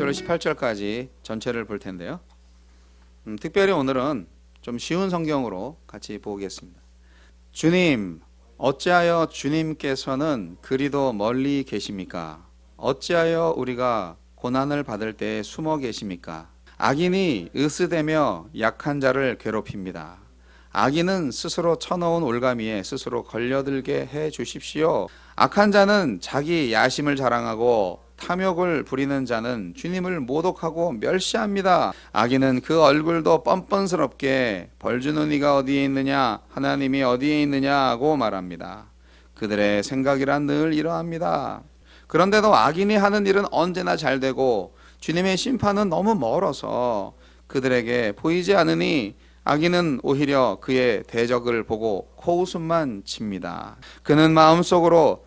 12절로 18절까지 전체를 볼 텐데요. 특별히 오늘은 좀 쉬운 성경으로 같이 보겠습니다. 주님, 어찌하여 주님께서는 그리도 멀리 계십니까? 어찌하여 우리가 고난을 받을 때 숨어 계십니까? 악인이 으스대며 약한 자를 괴롭힙니다. 악인은 스스로 쳐놓은 올가미에 스스로 걸려들게 해 주십시오. 악한 자는 자기 야심을 자랑하고 탐욕을 부리는 자는 주님을 모독하고 멸시합니다. 악인은 그 얼굴도 뻔뻔스럽게 벌주는 이가 어디에 있느냐, 하나님이 어디에 있느냐 하고 말합니다. 그들의 생각이란 늘 이러합니다. 그런데도 악인이 하는 일은 언제나 잘되고 주님의 심판은 너무 멀어서 그들에게 보이지 않으니 악인은 오히려 그의 대적을 보고 코웃음만 칩니다. 그는 마음속으로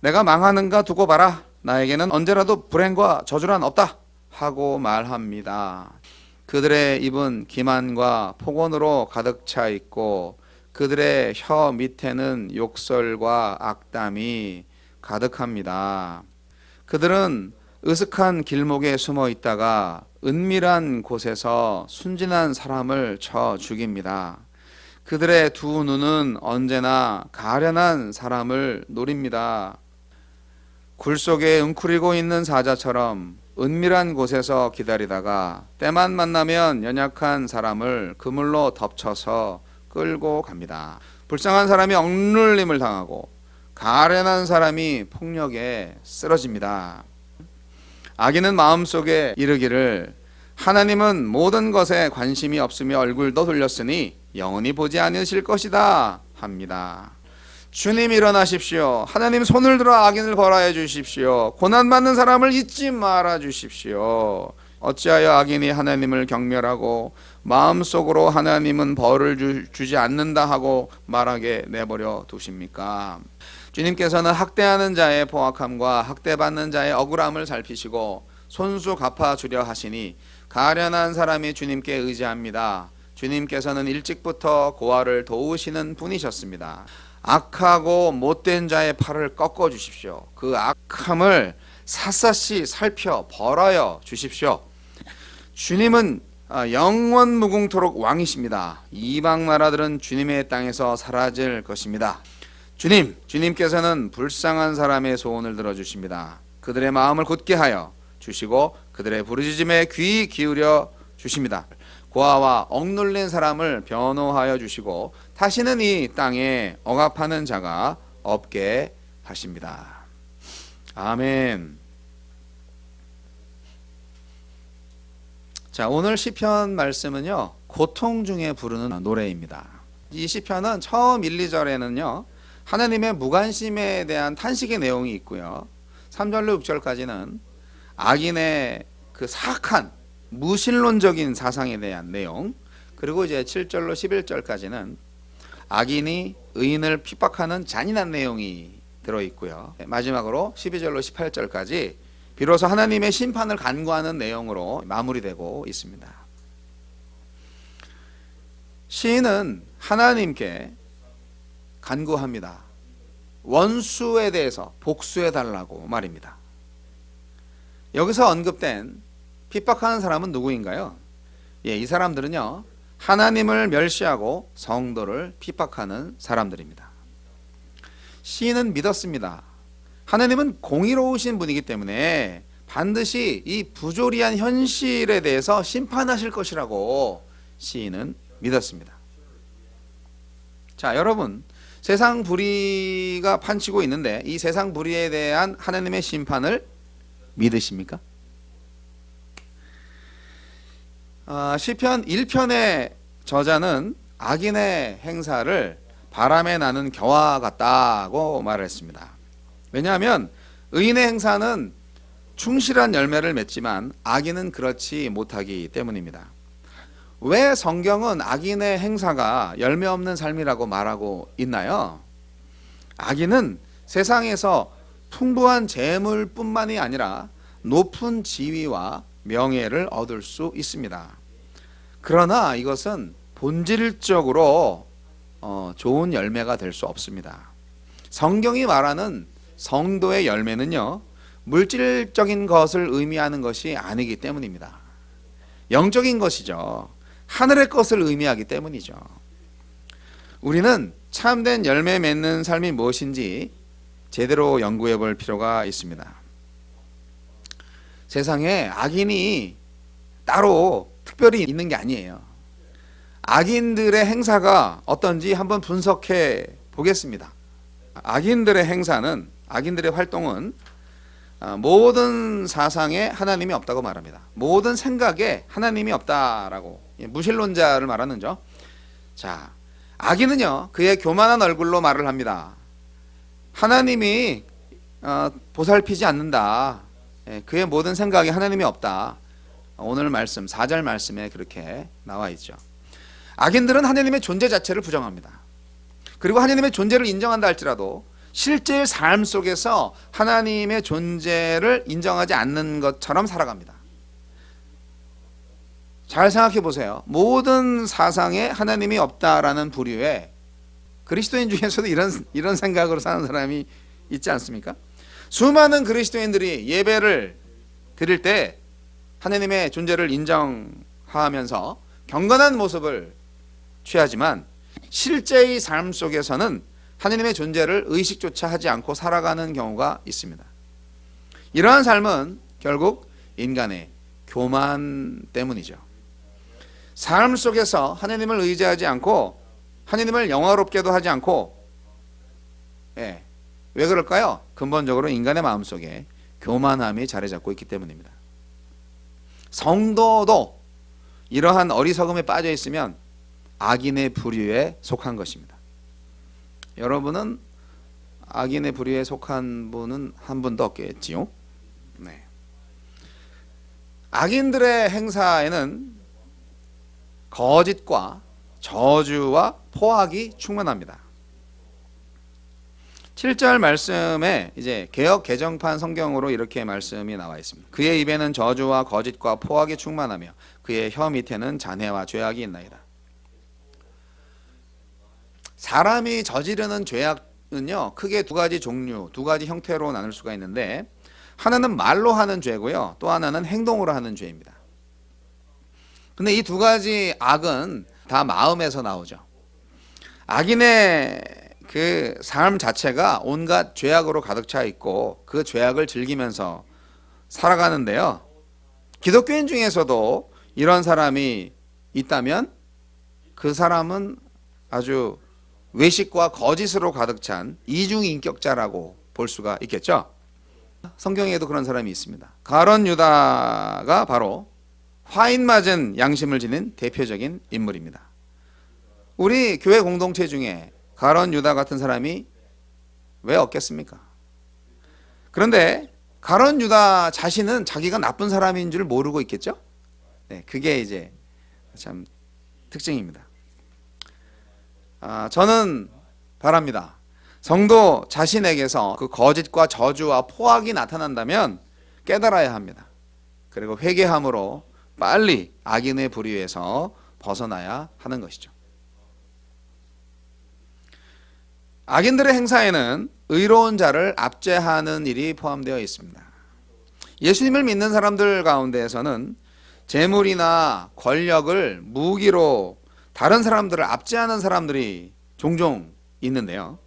내가 망하는가 두고 봐라. 나에게는 언제라도 불행과 저주란 없다 하고 말합니다. 그들의 입은 기만과 폭언으로 가득 차 있고 그들의 혀 밑에는 욕설과 악담이 가득합니다. 그들은 으슥한 길목에 숨어 있다가 은밀한 곳에서 순진한 사람을 쳐 죽입니다. 그들의 두 눈은 언제나 가련한 사람을 노립니다. 굴 속에 웅크리고 있는 사자처럼 은밀한 곳에서 기다리다가 때만 만나면 연약한 사람을 그물로 덮쳐서 끌고 갑니다. 불쌍한 사람이 억눌림을 당하고 가련한 사람이 폭력에 쓰러집니다. 악인은 마음속에 이르기를 하나님은 모든 것에 관심이 없으며 얼굴도 돌렸으니 영원히 보지 않으실 것이다 합니다. 주님 일어나십시오. 하나님 손을 들어 악인을 벌하여 주십시오. 고난받는 사람을 잊지 말아 주십시오. 어찌하여 악인이 하나님을 경멸하고 마음속으로 하나님은 벌을 주지 않는다 하고 말하게 내버려 두십니까? 주님께서는 학대하는 자의 포악함과 학대받는 자의 억울함을 살피시고 손수 갚아주려 하시니 가련한 사람이 주님께 의지합니다. 주님께서는 일찍부터 고아를 도우시는 분이셨습니다. 악하고 못된 자의 팔을 꺾어 주십시오. 그 악함을 샅샅이 살펴 벌하여 주십시오. 주님은 영원 무궁토록 왕이십니다. 이방 나라들은 주님의 땅에서 사라질 것입니다. 주님께서는 불쌍한 사람의 소원을 들어주십니다. 그들의 마음을 굳게 하여 주시고 그들의 부르짖음에 귀 기울여 주십니다. 고아와 억눌린 사람을 변호하여 주시고 다시는 이 땅에 억압하는 자가 없게 하십니다. 아멘. 자, 오늘 시편 말씀은요, 고통 중에 부르는 노래입니다. 이 시편은 처음 1, 2절에는요 하나님의 무관심에 대한 탄식의 내용이 있고요, 3절로 6절까지는 악인의 그 사악한 무신론적인 사상에 대한 내용, 그리고 이제 7절로 11절까지는 악인이 의인을 핍박하는 잔인한 내용이 들어있고요, 마지막으로 12절로 18절까지 비로소 하나님의 심판을 간구하는 내용으로 마무리되고 있습니다. 시인은 하나님께 간구합니다. 원수에 대해서 복수해달라고 말입니다. 여기서 언급된 핍박하는 사람은 누구인가요? 이 사람들은요, 하나님을 멸시하고 성도를 핍박하는 사람들입니다. 시인은 믿었습니다. 하나님은 공의로우신 분이기 때문에 반드시 이 부조리한 현실에 대해서 심판하실 것이라고 시인은 믿었습니다. 자, 여러분, 세상 불의가 판치고 있는데 이 세상 불의에 대한 하나님의 심판을 믿으십니까? 시편 1편의 저자는 악인의 행사를 바람에 나는 겨와 같다고 말했습니다. 왜냐하면 의인의 행사는 충실한 열매를 맺지만 악인은 그렇지 못하기 때문입니다. 왜 성경은 악인의 행사가 열매 없는 삶이라고 말하고 있나요? 악인은 세상에서 풍부한 재물뿐만이 아니라 높은 지위와 명예를 얻을 수 있습니다. 그러나 이것은 본질적으로 좋은 열매가 될 수 없습니다. 성경이 말하는 성도의 열매는요, 물질적인 것을 의미하는 것이 아니기 때문입니다. 영적인 것이죠. 하늘의 것을 의미하기 때문이죠. 우리는 참된 열매 맺는 삶이 무엇인지 제대로 연구해 볼 필요가 있습니다. 세상에 악인이 따로 특별히 있는 게 아니에요. 악인들의 행사가 어떤지 한번 분석해 보겠습니다. 악인들의 행사는, 악인들의 활동은 모든 사상에 하나님이 없다고 말합니다. 모든 생각에 하나님이 없다라고, 무신론자를 말하는 죠. 자, 악인은요, 그의 교만한 얼굴로 말을 합니다. 하나님이 보살피지 않는다. 그의 모든 생각에 하나님이 없다. 오늘 말씀 4절 말씀에 그렇게 나와 있죠. 악인들은 하나님의 존재 자체를 부정합니다. 그리고 하나님의 존재를 인정한다 할지라도 실제의 삶 속에서 하나님의 존재를 인정하지 않는 것처럼 살아갑니다. 잘 생각해 보세요. 모든 사상에 하나님이 없다라는 부류에 그리스도인 중에서도 이런 생각으로 사는 사람이 있지 않습니까? 수많은 그리스도인들이 예배를 드릴 때 하나님의 존재를 인정하면서 경건한 모습을 취하지만 실제의 삶 속에서는 하나님의 존재를 의식조차 하지 않고 살아가는 경우가 있습니다. 이러한 삶은 결국 인간의 교만 때문이죠. 삶 속에서 하나님을 의지하지 않고 하나님을 영화롭게도 하지 않고, 왜 그럴까요? 근본적으로 인간의 마음속에 교만함이 자리 잡고 있기 때문입니다. 성도도 이러한 어리석음에 빠져 있으면 악인의 부류에 속한 것입니다. 여러분은 악인의 부류에 속한 분은 한 분도 없겠지요? 네. 악인들의 행사에는 거짓과 저주와 포악이 충만합니다. 7절 말씀에 이제 개역 개정판 성경으로 이렇게 말씀이 나와 있습니다. 그의 입에는 저주와 거짓과 포악이 충만하며 그의 혀 밑에는 잔해와 죄악이 있나이다. 사람이 저지르는 죄악은요, 크게 두 가지 종류, 두 가지 형태로 나눌 수가 있는데, 하나는 말로 하는 죄고요, 또 하나는 행동으로 하는 죄입니다. 근데 이 두 가지 악은 다 마음에서 나오죠. 악인의 그 삶 자체가 온갖 죄악으로 가득 차 있고 그 죄악을 즐기면서 살아가는데요, 기독교인 중에서도 이런 사람이 있다면 그 사람은 아주 외식과 거짓으로 가득 찬 이중인격자라고 볼 수가 있겠죠. 성경에도 그런 사람이 있습니다. 가룟 유다가 바로 화인 맞은 양심을 지닌 대표적인 인물입니다. 우리 교회 공동체 중에 가룟 유다 같은 사람이 왜 없겠습니까? 그런데 가룟 유다 자신은 자기가 나쁜 사람인 줄 모르고 있겠죠? 네, 그게 이제 참 특징입니다. 저는 바랍니다. 성도 자신에게서 그 거짓과 저주와 포악이 나타난다면 깨달아야 합니다. 그리고 회개함으로 빨리 악인의 부류에서 벗어나야 하는 것이죠. 악인들의 행사에는 의로운 자를 압제하는 일이 포함되어 있습니다. 예수님을 믿는 사람들 가운데에서는 재물이나 권력을 무기로 다른 사람들을 압제하는 사람들이 종종 있는데요,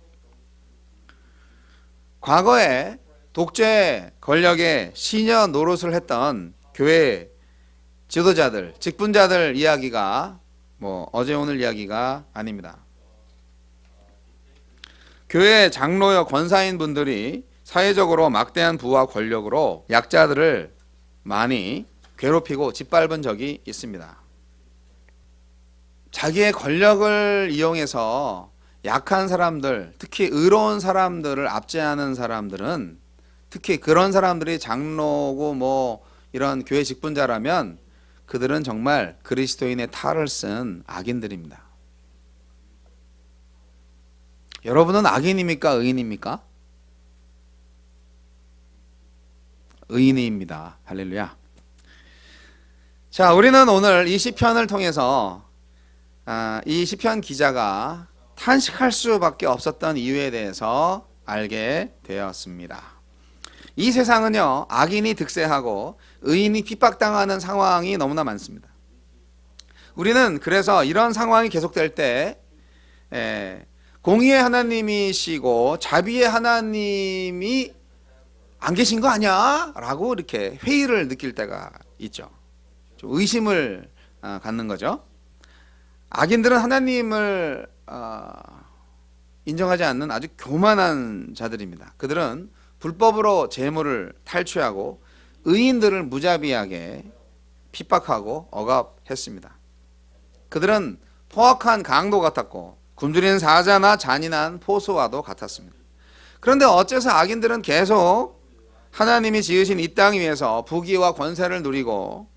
과거에 독재 권력의 시녀 노릇을 했던 교회 지도자들, 직분자들 이야기가 어제 오늘 이야기가 아닙니다. 교회 장로여 권사인 분들이 사회적으로 막대한 부와 권력으로 약자들을 많이 괴롭히고 짓밟은 적이 있습니다. 자기의 권력을 이용해서 약한 사람들, 특히 의로운 사람들을 압제하는 사람들은, 특히 그런 사람들이 장로고 이런 교회 직분자라면 그들은 정말 그리스도인의 탈을 쓴 악인들입니다. 여러분은 악인입니까? 의인입니까? 의인입니다. 할렐루야. 자, 우리는 오늘 이 시편을 통해서 이 시편 기자가 탄식할 수밖에 없었던 이유에 대해서 알게 되었습니다. 이 세상은요, 악인이 득세하고 의인이 핍박당하는 상황이 너무나 많습니다. 우리는 그래서 이런 상황이 계속될 때 공의의 하나님이시고 자비의 하나님이 안 계신 거 아니야? 라고 이렇게 회의를 느낄 때가 있죠. 좀 의심을 갖는 거죠. 악인들은 하나님을 인정하지 않는 아주 교만한 자들입니다. 그들은 불법으로 재물을 탈취하고 의인들을 무자비하게 핍박하고 억압했습니다. 그들은 포악한 강도 같았고 굶주린 사자나 잔인한 포수와도 같았습니다. 그런데 어째서 악인들은 계속 하나님이 지으신 이 땅 위에서 부귀와 권세를 누리고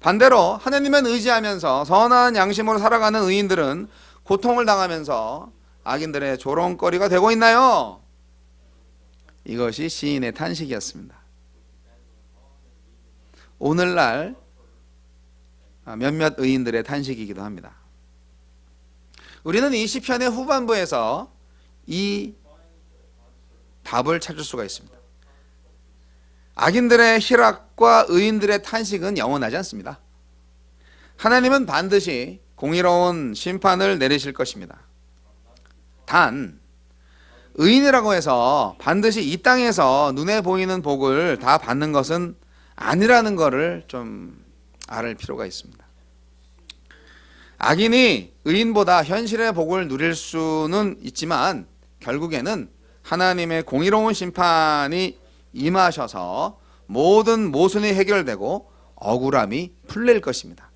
반대로 하나님만 의지하면서 선한 양심으로 살아가는 의인들은 고통을 당하면서 악인들의 조롱거리가 되고 있나요? 이것이 시인의 탄식이었습니다. 오늘날 몇몇 의인들의 탄식이기도 합니다. 우리는 이 시편의 후반부에서 이 답을 찾을 수가 있습니다. 악인들의 희락과 의인들의 탄식은 영원하지 않습니다. 하나님은 반드시 공의로운 심판을 내리실 것입니다. 단 의인이라고 해서 반드시 이 땅에서 눈에 보이는 복을 다 받는 것은 아니라는 것을 좀 알 필요가 있습니다. 악인이 의인보다 현실의 복을 누릴 수는 있지만 결국에는 하나님의 공의로운 심판이 임하셔서 모든 모순이 해결되고 억울함이 풀릴 것입니다.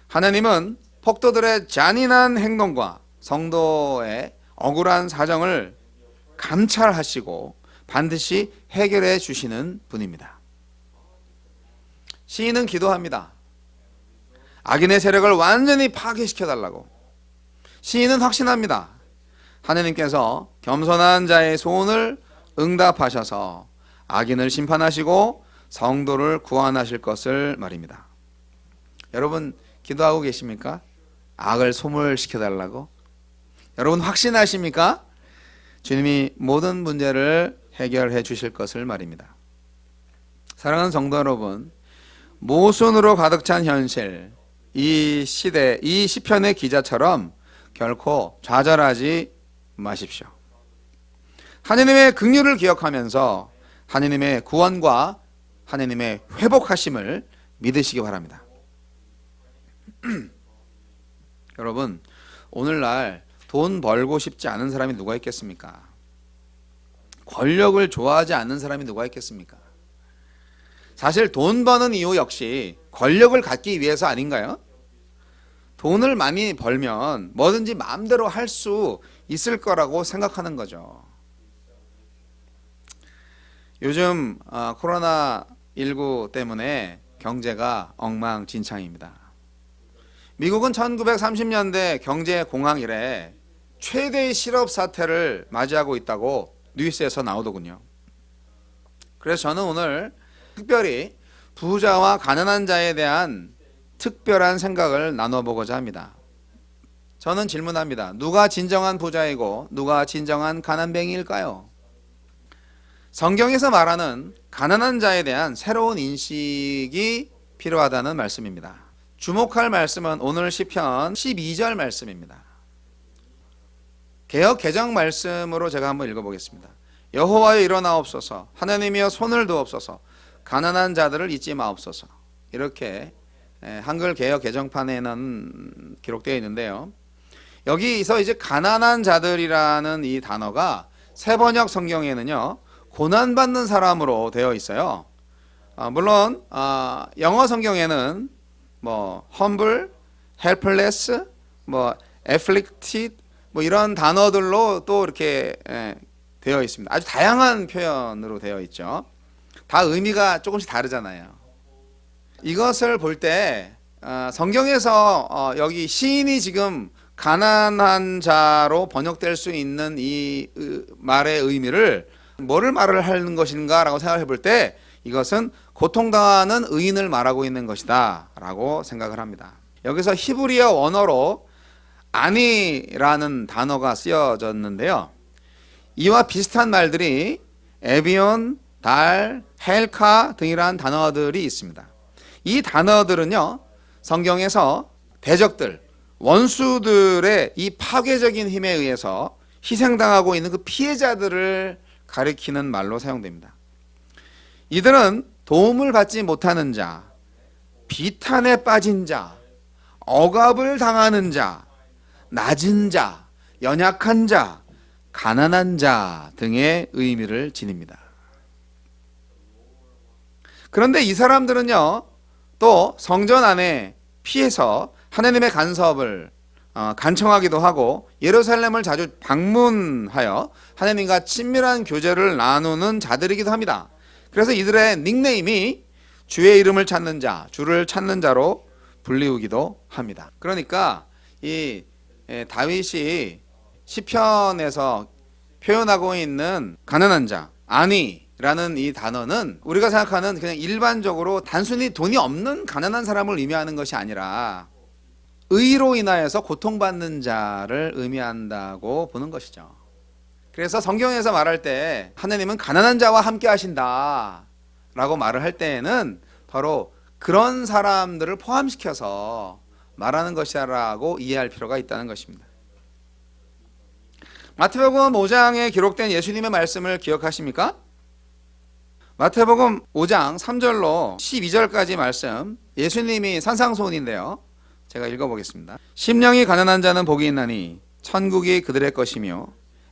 하나님은 폭도들의 잔인한 행동과 성도의 억울한 사정을 감찰하시고 반드시 해결해 주시는 분입니다. 시인은 기도합니다. 악인의 세력을 완전히 파괴시켜달라고. 시인은 확신합니다. 하나님께서 겸손한 자의 소원을 응답하셔서 악인을 심판하시고 성도를 구원하실 것을 말입니다. 여러분 기도하고 계십니까? 악을 소멸시켜달라고? 여러분 확신하십니까? 주님이 모든 문제를 해결해 주실 것을 말입니다. 사랑하는 성도 여러분, 모순으로 가득 찬 현실, 이 시대, 이 시편의 기자처럼 결코 좌절하지 마십시오. 하나님의 긍휼을 기억하면서 하나님의 구원과 하나님의 회복하심을 믿으시기 바랍니다. 여러분, 오늘날 돈 벌고 싶지 않은 사람이 누가 있겠습니까? 권력을 좋아하지 않는 사람이 누가 있겠습니까? 사실 돈 버는 이유 역시 권력을 갖기 위해서 아닌가요? 돈을 많이 벌면 뭐든지 마음대로 할 수 있을 거라고 생각하는 거죠. 요즘 코로나19 때문에 경제가 엉망진창입니다. 미국은 1930년대 경제 공황 이래 최대의 실업 사태를 맞이하고 있다고 뉴스에서 나오더군요. 그래서 저는 오늘 특별히 부자와 가난한 자에 대한 특별한 생각을 나눠보고자 합니다. 저는 질문합니다. 누가 진정한 부자이고 누가 진정한 가난뱅이일까요? 성경에서 말하는 가난한 자에 대한 새로운 인식이 필요하다는 말씀입니다. 주목할 말씀은 오늘 시편 12절 말씀입니다. 개역 개정 말씀으로 제가 한번 읽어보겠습니다. 여호와여 일어나옵소서, 하나님이여 손을 두옵소서, 가난한 자들을 잊지 마옵소서. 이렇게 한글 개역 개정판에는 기록되어 있는데요. 여기서 이제 가난한 자들이라는 이 단어가 새번역 성경에는요 고난받는 사람으로 되어 있어요. 물론 영어 성경에는 뭐 humble, helpless, 뭐 afflicted 뭐 이런 단어들로 또 이렇게 되어 있습니다. 아주 다양한 표현으로 되어 있죠. 다 의미가 조금씩 다르잖아요. 이것을 볼 때 성경에서 여기 시인이 지금 가난한 자로 번역될 수 있는 이 말의 의미를 뭐를 말을 하는 것인가 라고 생각해 볼 때 이것은 고통당하는 의인을 말하고 있는 것이다 라고 생각을 합니다. 여기서 히브리어 원어로 아니라는 단어가 쓰여졌는데요. 이와 비슷한 말들이 에비온, 달, 헬카 등이라는 단어들이 있습니다. 이 단어들은요, 성경에서 대적들, 원수들의 이 파괴적인 힘에 의해서 희생당하고 있는 그 피해자들을 가리키는 말로 사용됩니다. 이들은 도움을 받지 못하는 자, 비탄에 빠진 자, 억압을 당하는 자, 낮은 자, 연약한 자, 가난한 자 등의 의미를 지닙니다. 그런데 이 사람들은요, 또 성전 안에 피해서 하나님의 간섭을 간청하기도 하고 예루살렘을 자주 방문하여 하나님과 친밀한 교제를 나누는 자들이기도 합니다. 그래서 이들의 닉네임이 주의 이름을 찾는 자, 주를 찾는 자로 불리우기도 합니다. 그러니까 이 다윗이 시편에서 표현하고 있는 가난한 자, 아니라는 이 단어는 우리가 생각하는 그냥 일반적으로 단순히 돈이 없는 가난한 사람을 의미하는 것이 아니라 의로 인하여서 고통받는 자를 의미한다고 보는 것이죠. 그래서 성경에서 말할 때 하나님은 가난한 자와 함께 하신다 라고 말을 할 때에는 바로 그런 사람들을 포함시켜서 말하는 것이라고 이해할 필요가 있다는 것입니다. 마태복음 5장에 기록된 예수님의 말씀을 기억하십니까? 마태복음 5장 3절로 12절까지 말씀, 예수님이 산상수훈인데요, 제가 읽어보겠습니다. 심령이 가난한 자는 복이 있나니 천국이 그들의 것이며,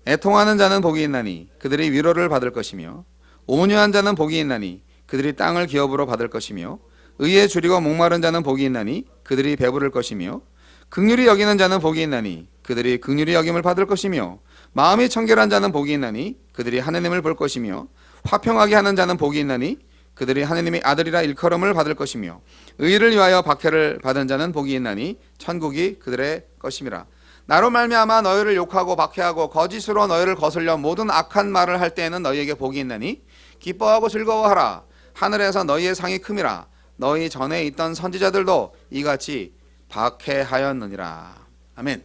애통하는 자는 복이 있나니 그들이 위로를 받을 것이며, 온유한 자는 복이 있나니 그들이 땅을 기업으로 받을 것이며, 의에 줄이고 목마른 자는 복이 있나니 그들이 배부를 것이며, 긍휼히 여기는 자는 복이 있나니 그들이 긍휼히 여김을 받을 것이며, 마음이 청결한 자는 복이 있나니 그들이 하나님을 볼 것이며, 화평하게 하는 자는 복이 있나니 그들이 하나님의 아들이라 일컬음을 받을 것이며, 의를 위하여 박해를 받은 자는 복이 있나니 천국이 그들의 것임이라. 나로 말미암아 너희를 욕하고 박해하고 거짓으로 너희를 거슬려 모든 악한 말을 할 때에는 너희에게 복이 있나니 기뻐하고 즐거워하라. 하늘에서 너희의 상이 큼이라. 너희 전에 있던 선지자들도 이같이 박해하였느니라. 아멘.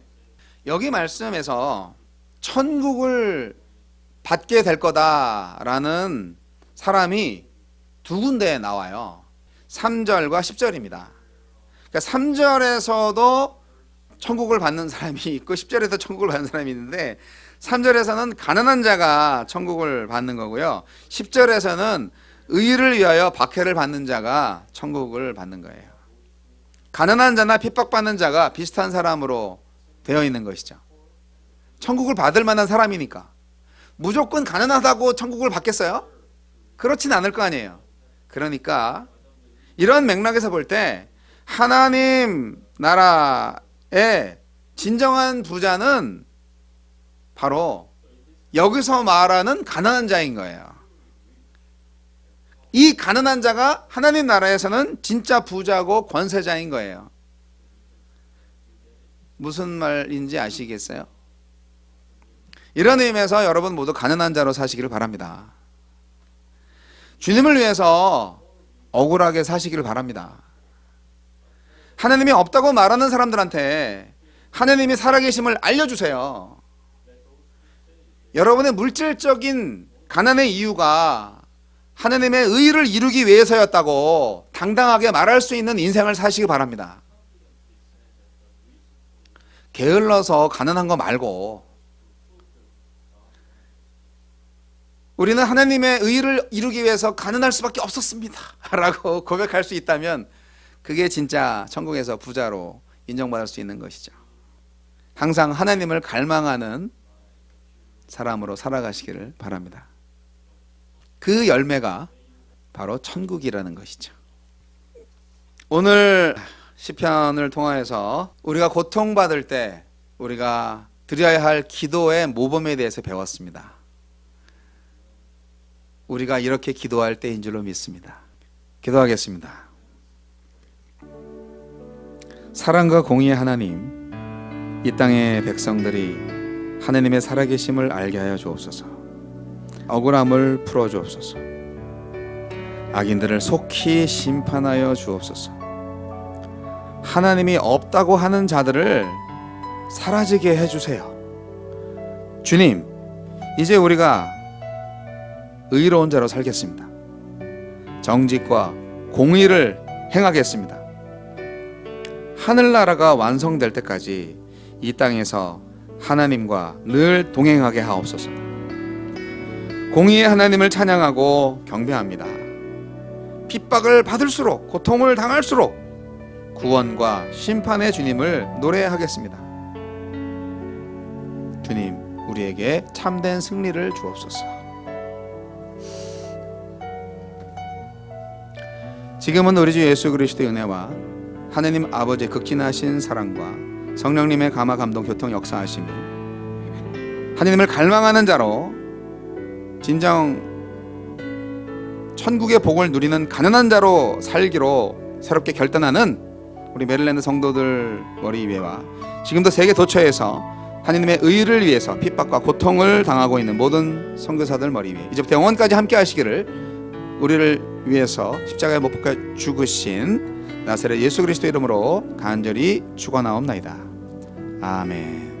여기 말씀에서 천국을 받게 될 거다라는 사람이 두 군데에 나와요. 3절과 10절입니다. 그러니까 3절에서도 천국을 받는 사람이 있고 10절에서 천국을 받는 사람이 있는데, 3절에서는 가난한 자가 천국을 받는 거고요, 10절에서는 의를 위하여 박해를 받는 자가 천국을 받는 거예요. 가난한 자나 핍박받는 자가 비슷한 사람으로 되어 있는 것이죠. 천국을 받을 만한 사람이니까. 무조건 가난하다고 천국을 받겠어요? 그렇진 않을 거 아니에요. 그러니까 이런 맥락에서 볼 때 하나님 나라의 진정한 부자는 바로 여기서 말하는 가난한 자인 거예요. 이 가난한 자가 하나님 나라에서는 진짜 부자고 권세자인 거예요. 무슨 말인지 아시겠어요? 이런 의미에서 여러분 모두 가난한 자로 사시기를 바랍니다. 주님을 위해서 억울하게 사시기를 바랍니다. 하나님이 없다고 말하는 사람들한테 하나님이 살아계심을 알려주세요. 여러분의 물질적인 가난의 이유가 하나님의 의를 이루기 위해서였다고 당당하게 말할 수 있는 인생을 사시기 바랍니다. 게을러서 가난한 거 말고, 우리는 하나님의 의를 이루기 위해서 가난할 수밖에 없었습니다 라고 고백할 수 있다면 그게 진짜 천국에서 부자로 인정받을 수 있는 것이죠. 항상 하나님을 갈망하는 사람으로 살아가시기를 바랍니다. 그 열매가 바로 천국이라는 것이죠. 오늘 시편을 통하여서 우리가 고통받을 때 우리가 드려야 할 기도의 모범에 대해서 배웠습니다. 우리가 이렇게 기도할 때인 줄로 믿습니다. 기도하겠습니다. 사랑과 공의의 하나님, 이 땅의 백성들이 하나님의 살아계심을 알게 하여 주옵소서. 억울함을 풀어 주옵소서. 악인들을 속히 심판하여 주옵소서. 하나님이 없다고 하는 자들을 사라지게 해주세요. 주님, 이제 우리가 의로운 자로 살겠습니다. 정직과 공의를 행하겠습니다. 하늘나라가 완성될 때까지 이 땅에서 하나님과 늘 동행하게 하옵소서. 공의의 하나님을 찬양하고 경배합니다. 핍박을 받을수록, 고통을 당할수록 구원과 심판의 주님을 노래하겠습니다. 주님, 우리에게 참된 승리를 주옵소서. 지금은 우리 주 예수 그리스도의 은혜와 하느님 아버지의 극진하신 사랑과 성령님의 감화 감동 교통 역사하심이 하느님을 갈망하는 자로 진정 천국의 복을 누리는 가난한 자로 살기로 새롭게 결단하는 우리 메릴랜드 성도들 머리 위에와 지금도 세계 도처에서 하느님의 의를 위해서 핍박과 고통을 당하고 있는 모든 선교사들 머리 위에 이제부터 영원까지 함께 하시기를 우리를 위해서 십자가에 못 박혀 죽으신 나사렛 예수 그리스도 이름으로 간절히 축원하옵나이다. 아멘.